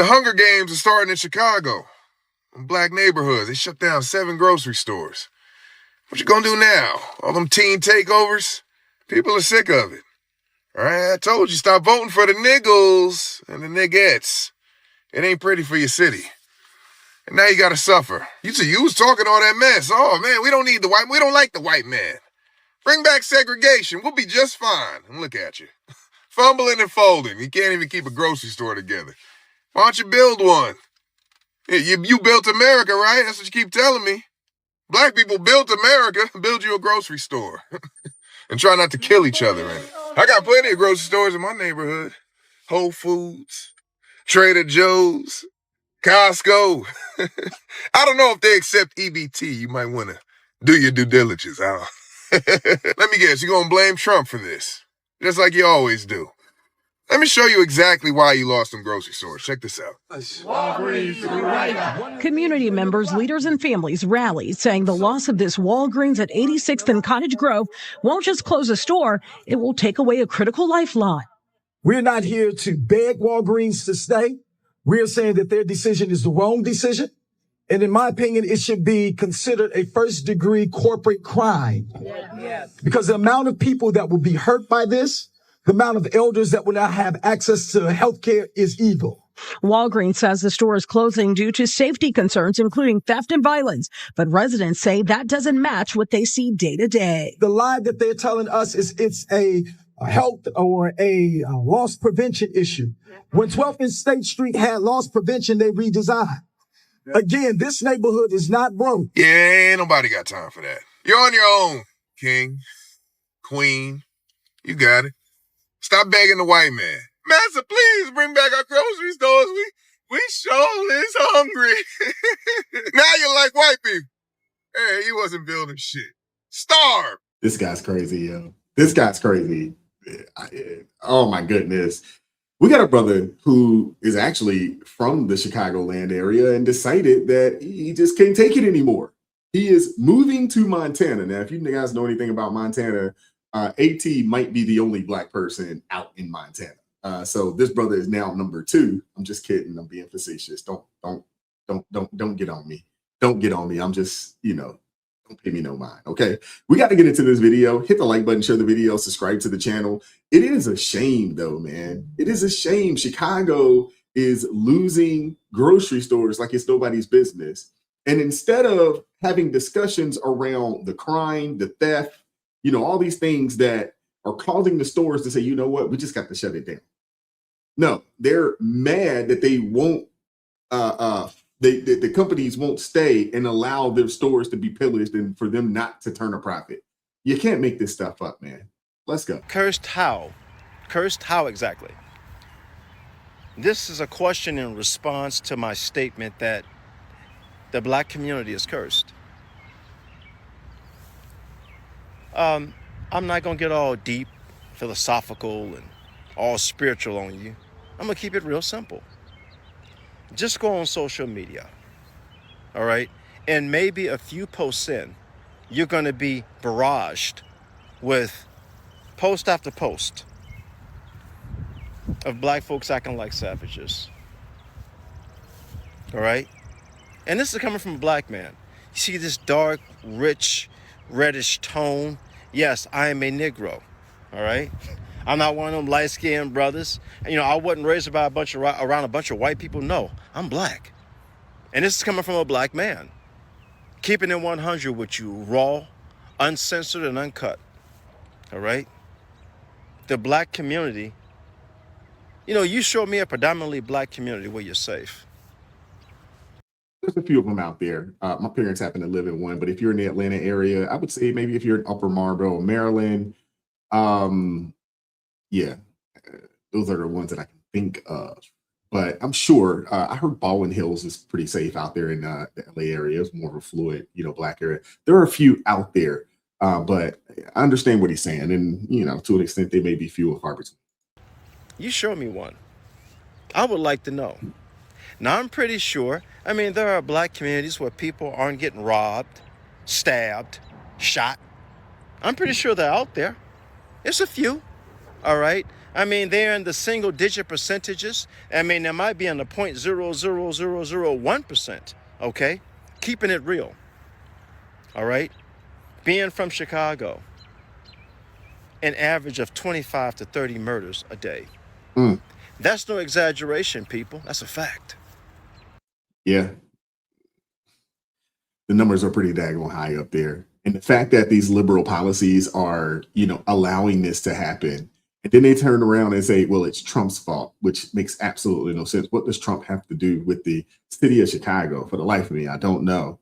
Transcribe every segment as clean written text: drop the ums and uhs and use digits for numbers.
The Hunger Games are starting in Chicago. In black neighborhoods, they shut down 7 grocery stores. What you gonna do now? All them teen takeovers? People are sick of it. All right, I told you, stop voting for the niggles and the niggettes. It ain't pretty for your city. And now you gotta suffer. You was talking all that mess. Oh, man, we don't like the white man. Bring back segregation. We'll be just fine. And look at you. Fumbling and folding. You can't even keep a grocery store together. Why don't you build one? You built America, right? That's what you keep telling me. Black people built America. Build you a grocery store. And try not to kill each other in it. I got plenty of grocery stores in my neighborhood. Whole Foods, Trader Joe's, Costco. I don't know if they accept EBT. You might want to do your due diligence. Let me guess, you're going to blame Trump for this. Just like you always do. Let me show you exactly why you lost them grocery stores. Check this out. Community members, leaders, and families rallied, saying the loss of this Walgreens at 86th and Cottage Grove won't just close a store, it will take away a critical lifeline. We're not here to beg Walgreens to stay. We're saying that their decision is the wrong decision. And in my opinion, it should be considered a first-degree corporate crime. Because the amount of people that will be hurt by this, the amount of elders that will not have access to health care is evil. Walgreens says the store is closing due to safety concerns, including theft and violence. But residents say that doesn't match what they see day to day. The lie that they're telling us is it's a health or a loss prevention issue. When 12th and State Street had loss prevention, they redesigned. Again, this neighborhood is not broke. Yeah, ain't nobody got time for that. You're on your own, king, queen. You got it. Stop begging the white man. Master, please bring back our grocery stores. We sure is hungry. Now you like white people. Hey, he wasn't building shit. Starve. This guy's crazy, yo. This guy's crazy. Oh my goodness. We got a brother who is actually from the Chicagoland area and decided that he just can't take it anymore. He is moving to Montana. Now, if you guys know anything about Montana, AT might be the only black person out in Montana. So this brother is now number 2. I'm just kidding. I'm being facetious. Don't get on me. Don't get on me. I'm just, don't pay me no mind. Okay. We got to get into this video. Hit the like button, share the video, subscribe to the channel. It is a shame though, man. It is a shame. Chicago is losing grocery stores like it's nobody's business. And instead of having discussions around the crime, the theft, all these things that are causing the stores to say, you know what, we just got to shut it down. No, they're mad that they won't, the companies won't stay and allow their stores to be pillaged and for them not to turn a profit. You can't make this stuff up, man. Let's go. Cursed how? Cursed how exactly? This is a question in response to my statement that the black community is cursed. I'm not going to get all deep, philosophical, and all spiritual on you. I'm going to keep it real simple. Just go on social media, all right? And maybe a few posts in, you're going to be barraged with post after post of black folks acting like savages, all right? And this is coming from a black man. You see this dark, rich, reddish tone. Yes, I am a Negro, all right? I'm not one of them light-skinned brothers. I wasn't raised by around a bunch of white people. No, I'm black. And this is coming from a black man. Keeping it 100 with you, raw, uncensored, and uncut, all right? The black community, you show me a predominantly black community where you're safe. There's a few of them out there. My parents happen to live in one, but if you're in the Atlanta area, I would say maybe if you're in Upper Marlboro, Maryland, yeah, those are the ones that I can think of. But I'm sure I heard Baldwin Hills is pretty safe out there in the LA area. It's more of a fluid, black area. There are a few out there, but I understand what he's saying, and to an extent, they may be few and far between. You show me one. I would like to know. Now, I'm pretty sure, there are black communities where people aren't getting robbed, stabbed, shot. I'm pretty sure they're out there. It's a few, all right? I mean, they're in the single digit percentages. I mean, they might be in the 0.00001%. Okay, keeping it real. All right, being from Chicago, an average of 25 to 30 murders a day. Mm, That's no exaggeration, people. That's a fact. yeah, the numbers are pretty daggone high up there. And the fact that these liberal policies are, allowing this to happen, and then they turn around and say, well, it's Trump's fault, which makes absolutely no sense. What does Trump have to do with the city of Chicago? For the life of me, I don't know.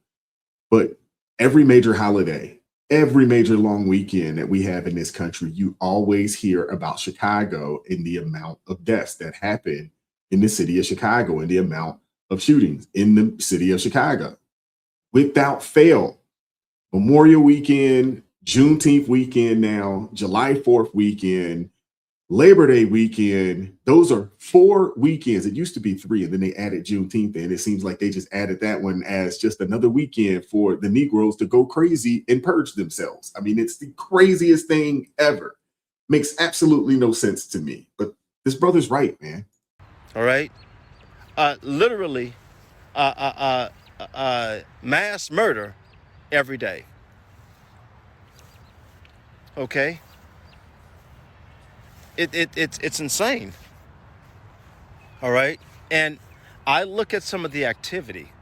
But every major holiday, every major long weekend that we have in this country, you always hear about Chicago and the amount of deaths that happen in the city of Chicago and the amount of shootings in the city of Chicago. Without fail, Memorial Weekend, Juneteenth weekend now, July 4th weekend, Labor Day weekend. Those are 4 weekends. It used to be 3, and then they added Juneteenth in. It seems like they just added that one as just another weekend for the Negroes to go crazy and purge themselves. I mean, it's the craziest thing ever. Makes absolutely no sense to me. But this brother's right, man. All right, literally, mass murder every day. Okay, it's insane. All right, and I look at some of the activity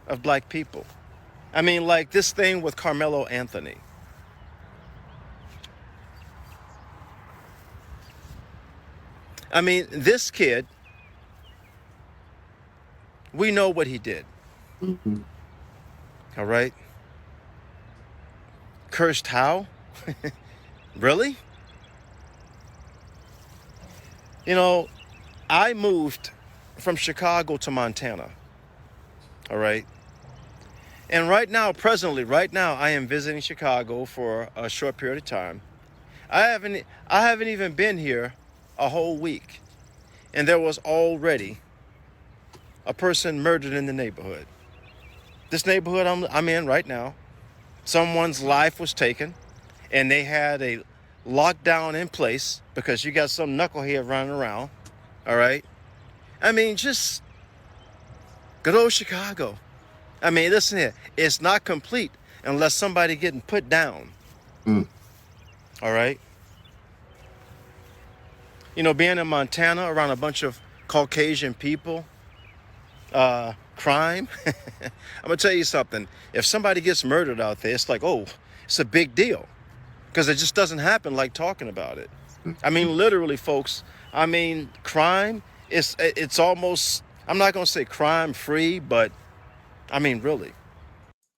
of black people. I mean, like this thing with Carmelo Anthony. I mean, this kid, we know what he did. Mhm. All right, cursed how? Really? You know, I moved from Chicago to Montana. All right. And right now, right now, I am visiting Chicago for a short period of time. I haven't even been here a whole week. And there was already a person murdered in the neighborhood. This neighborhood I'm in right now, someone's life was taken, and they had a lockdown in place because you got some knucklehead running around. All right. I mean, just good old Chicago. I mean, listen here, it's not complete unless somebody getting put down. Mm. All right. You know, being in Montana around a bunch of Caucasian people, crime. I'm gonna tell you something. If somebody gets murdered out there, it's like, oh, it's a big deal, because it just doesn't happen like talking about it. I mean, literally, folks. I mean, crime it's almost. I'm not gonna say crime free, but I mean, really.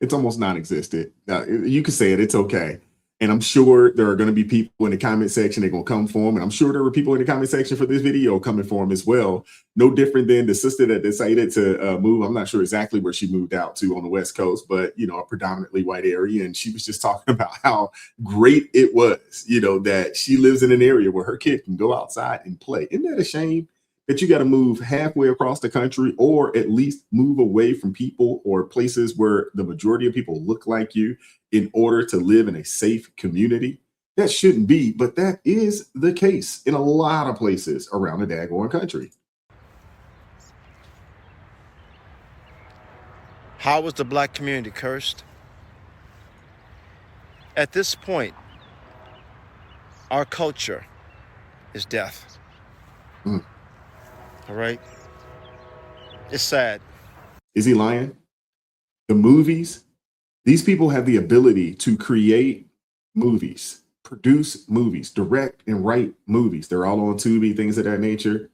It's almost non-existent. You can say it. It's okay. And I'm sure there are going to be people in the comment section that are going to come for him. And I'm sure there were people in the comment section for this video coming for him as well. No different than the sister that decided to move. I'm not sure exactly where she moved out to on the West Coast, but, a predominantly white area. And she was just talking about how great it was, that she lives in an area where her kid can go outside and play. Isn't that a shame? That you got to move halfway across the country, or at least move away from people or places where the majority of people look like you in order to live in a safe community. That shouldn't be, but that is the case in a lot of places around the daggone country. How was the black community cursed? At this point, our culture is death. Mm. All right. It's sad. Is he lying? The movies, these people have the ability to create movies, produce movies, direct and write movies. They're all on Tubi, things of that nature.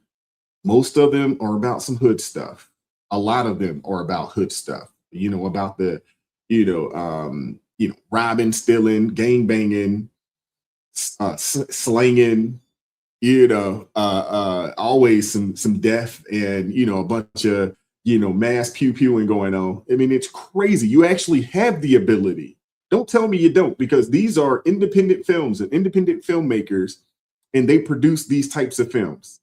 Most of them are about some hood stuff. A lot of them are about hood stuff, about the, robbing, stealing, gang banging, slanging, always some death and, a bunch of, mass pew pewing going on. I mean, it's crazy. You actually have the ability. Don't tell me you don't, because these are independent films and independent filmmakers, and they produce these types of films.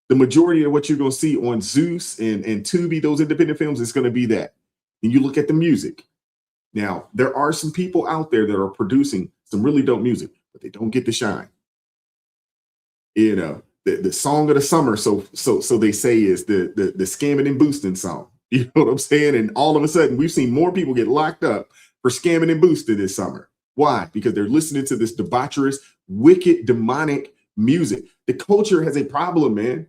The majority of what you're going to see on Zeus and Tubi, those independent films, is going to be that. And you look at the music. Now, there are some people out there that are producing some really dope music, but they don't get to shine. You know, the song of the summer, so they say, is the scamming and boosting song. You know what I'm saying? And all of a sudden, we've seen more people get locked up for scamming and boosting this summer. Why? Because they're listening to this debaucherous, wicked, demonic music. The culture has a problem, man.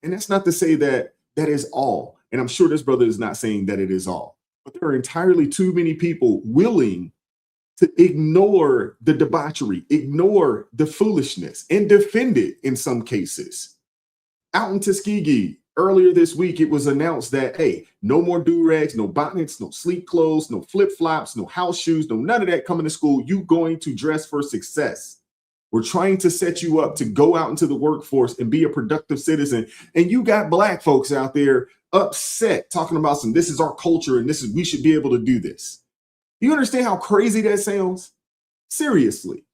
And that's not to say that that is all. And I'm sure this brother is not saying that it is all. But there are entirely too many people willing to ignore the debauchery, ignore the foolishness, and defend it in some cases. Out in Tuskegee, earlier this week, it was announced that, hey, no more do-rags, no bonnets, no sleep clothes, no flip-flops, no house shoes, no none of that coming to school. You going to dress for success. We're trying to set you up to go out into the workforce and be a productive citizen. And you got Black folks out there upset, talking about this is our culture and we should be able to do this. You understand how crazy that sounds? Seriously.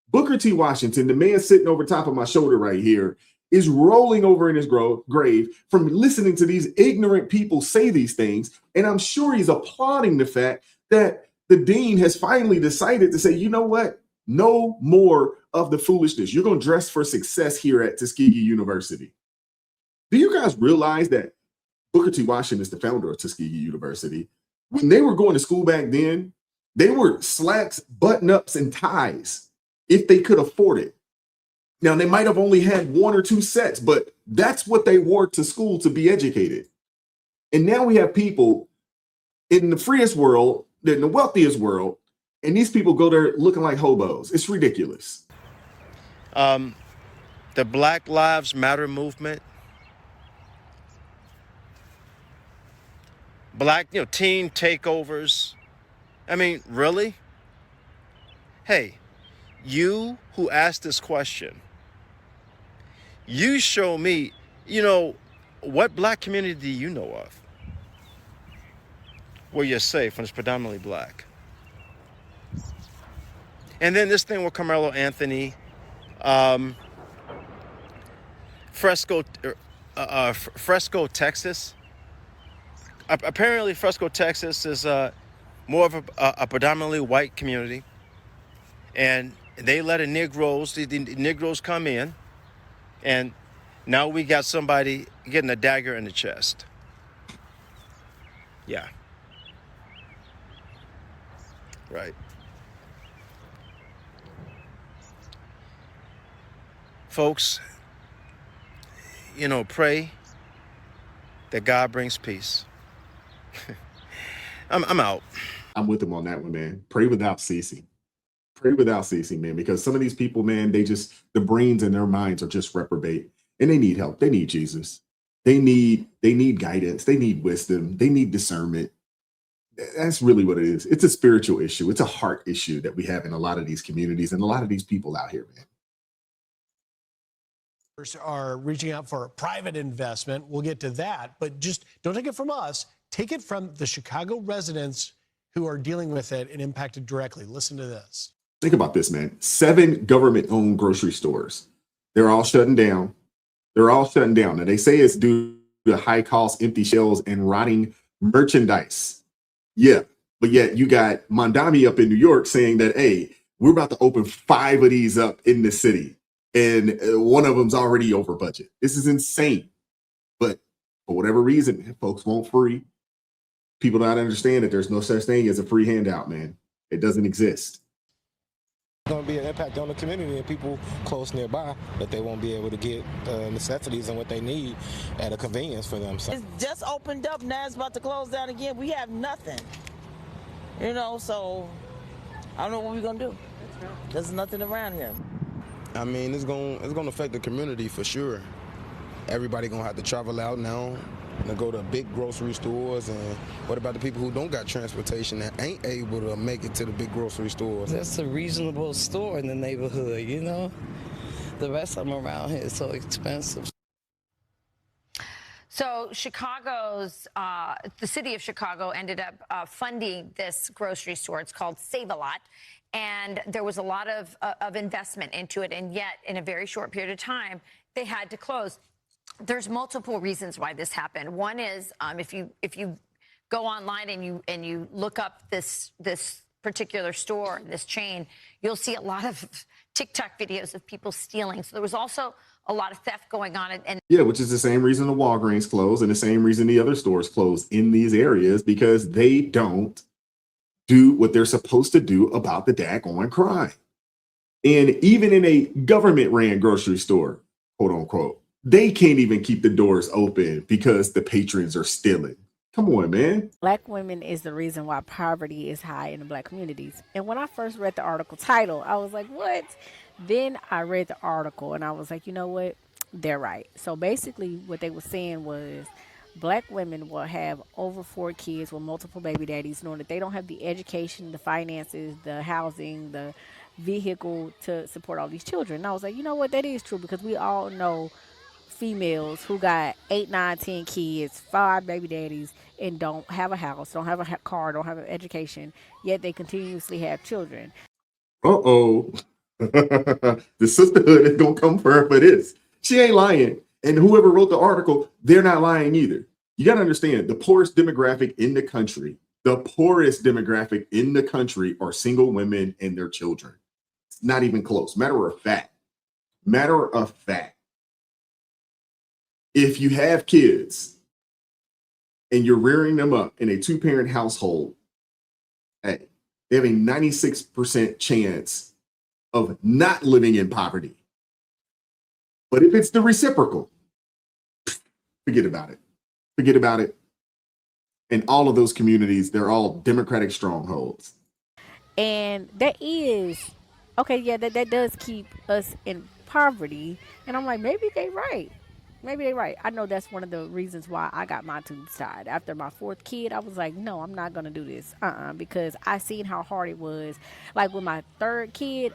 Booker T. Washington, the man sitting over top of my shoulder right here, is rolling over in his grave from listening to these ignorant people say these things. And I'm sure he's applauding the fact that the dean has finally decided to say, you know what? No more of the foolishness. You're going to dress for success here at Tuskegee University. Do you guys realize that Booker T. Washington is the founder of Tuskegee University? When they were going to school back then, they were slacks, button-ups, and ties if they could afford it. Now, they might have only had 1 or 2 sets, but that's what they wore to school to be educated. And now we have people in the freest world, in the wealthiest world, and these people go there looking like hobos. It's ridiculous. The Black Lives Matter movement, teen takeovers. I mean, really? Hey, you who asked this question, you show me, what Black community do you know of where you're safe when it's predominantly Black? And then this thing with Carmelo Anthony, Fresco, Texas. Apparently, Fresco, Texas is more of a predominantly white community, and they let the Negroes come in, and now we got somebody getting a dagger in the chest. Yeah. Right. Folks, pray that God brings peace. I'm out. I'm with him on that one, man. Pray without ceasing. Pray without ceasing, man, because some of these people, man, the brains in their minds are just reprobate, and they need help. They need Jesus. They need guidance. They need wisdom. They need discernment. That's really what it is. It's a spiritual issue. It's a heart issue that we have in a lot of these communities and a lot of these people out here, man. Are reaching out for private investment. We'll get to that, but just don't take it from us. Take it from the Chicago residents who are dealing with it and impacted directly. Listen to this. Think about this, man. 7 government-owned grocery stores. They're all shutting down. Now, they say it's due to high cost, empty shelves, and rotting merchandise. Yeah, but yet you got Mondami up in New York saying that, hey, we're about to open 5 of these up in the city, and one of them's already over budget. This is insane. But for whatever reason, folks want free. People don't understand that there's no such thing as a free handout, man. It doesn't exist. Going to be an impact on the community and people close nearby that they won't be able to get necessities and what they need at a convenience for them. So. It's just opened up, now it's about to close down again. We have nothing, so I don't know what we're going to do. There's nothing around here. I mean, it's going to affect the community for sure. Everybody going to have to travel out now and go to big grocery stores. And what about the people who don't got transportation that ain't able to make it to the big grocery stores? That's a reasonable store in the neighborhood, The rest of them around here is so expensive. So the city of Chicago ended up funding this grocery store. It's called Save-A-Lot. And there was a lot of investment into it. And yet, in a very short period of time, they had to close. There's multiple reasons why this happened. One is if you go online and you look up this particular store, this chain, you'll see a lot of TikTok videos of people stealing. So there was also a lot of theft going on. And yeah, which is the same reason the Walgreens closed and the same reason the other stores closed in these areas, because they don't do what they're supposed to do about the daggone crime. And even in a government-ran grocery store, quote unquote, they can't even keep the doors open because the patrons are stealing. Come on, man. Black women is the reason why poverty is high in the Black communities. And when I first read the article title, I was like, what? Then I read the article and I was like, you know what? They're right. So basically what they were saying was Black women will have over 4 kids with multiple baby daddies, knowing that they don't have the education, the finances, the housing, the vehicle to support all these children. And I was like, you know what? That is true, because we all know females who got 8, 9, 10 kids, 5 baby daddies, and don't have a house, don't have a car, don't have an education, yet they continuously have children. Uh-oh. The sisterhood is going to come for her for this. She ain't lying. And whoever wrote the article, they're not lying either. You got to understand, the poorest demographic in the country are single women and their children. It's not even close. Matter of fact, if you have kids and you're rearing them up in a 2-parent household, hey, they have a 96% chance of not living in poverty. But if it's the reciprocal, forget about it. And all of those communities, they're all Democratic strongholds. And that is, okay, yeah, that does keep us in poverty. And I'm like, maybe they're right. I know that's one of the reasons why I got my tubes tied. After my 4th kid, I was like, no, I'm not going to do this. Because I seen how hard it was. Like with my 3rd kid,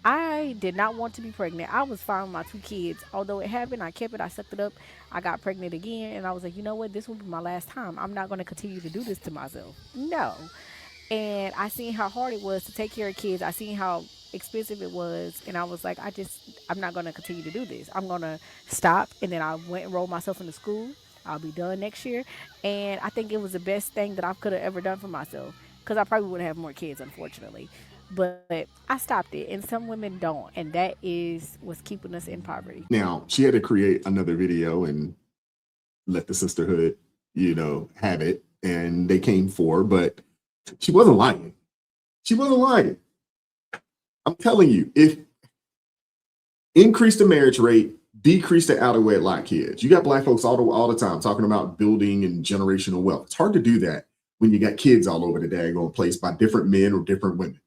I did not want to be pregnant. I was fine with my 2 kids. Although it happened, I kept it, I sucked it up. I got pregnant again. And I was like, you know what? This will be my last time. I'm not going to continue to do this to myself. No. And I seen how hard it was to take care of kids. I seen how expensive it was. And I was like, I'm not going to continue to do this. I'm going to stop. And then I went and enrolled myself into school. I'll be done next year. And I think it was the best thing that I could have ever done for myself. Because I probably would have more kids, unfortunately. But I stopped it. And some women don't. And that is what's keeping us in poverty. Now, she had to create another video and let the sisterhood, have it. And they came for, but she wasn't lying. I'm telling you, if increase the marriage rate, decrease the out of wedlock kids. You got Black folks all the time talking about building and generational wealth. It's hard to do that when you got kids all over the daggone place by different men or different women.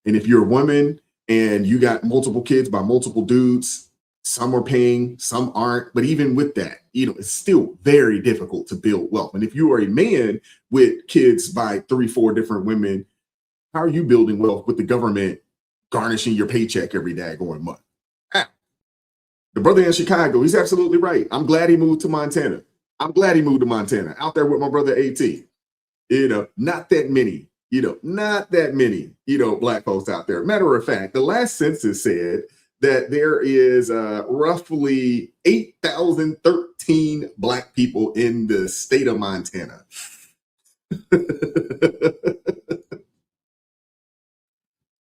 And if you're a woman and you got multiple kids by multiple dudes, some are paying, some aren't. But even with that, it's still very difficult to build wealth. And if you are a man with kids by 3, 4 different women, how are you building wealth with the government garnishing your paycheck every daggone month? The brother in Chicago, he's absolutely right. I'm glad he moved to Montana. Out there with my brother AT. Not that many, Black folks out there. Matter of fact, the last census said that there is roughly 8,013 Black people in the state of Montana.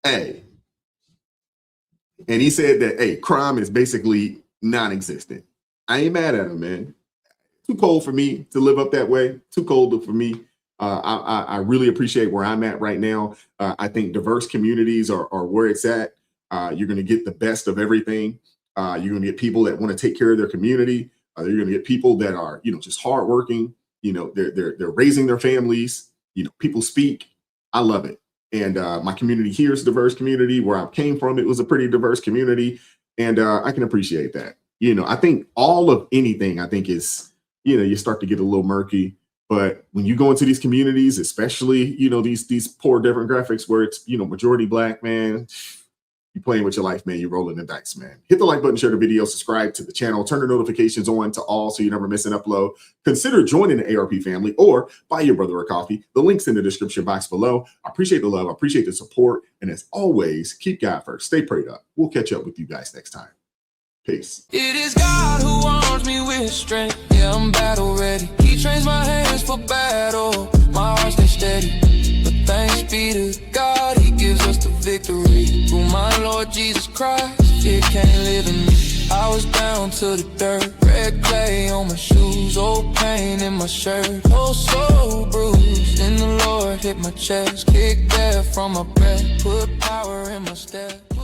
Hey. And he said that, crime is basically non-existent. I ain't mad at him, man. Too cold for me to live up that way. Too cold for me. I really appreciate where I'm at right now. I think diverse communities are where it's at. You're going to get the best of everything. You're going to get people that want to take care of their community. You're going to get people that are, just hardworking. They're raising their families. People speak. I love it. And my community here is a diverse community. Where I came from, it was a pretty diverse community. And I can appreciate that. I think all of anything, is, you start to get a little murky. But when you go into these communities, especially, these poor demographics where it's, majority Black, man, you playing with your life, man. You're rolling the dice, man. Hit the like button, share the video, subscribe to the channel, turn the notifications on to all so you never miss an upload. Consider joining the ARP family or buy your brother a coffee. The link's in the description box below. I appreciate the love. I appreciate the support. And as always, keep God first. Stay prayed up. We'll catch up with you guys next time. Peace. It is God who arms me with strength. Yeah, I'm battle ready. He trains my hands for battle. My heart stays steady. But thanks be to God, he gives us the victory. Through my Lord Jesus Christ, it can't live in me. I was down to the dirt, red clay on my shoes, old pain in my shirt, oh so bruised. And the Lord hit my chest, kicked air from my breath, put power in my step.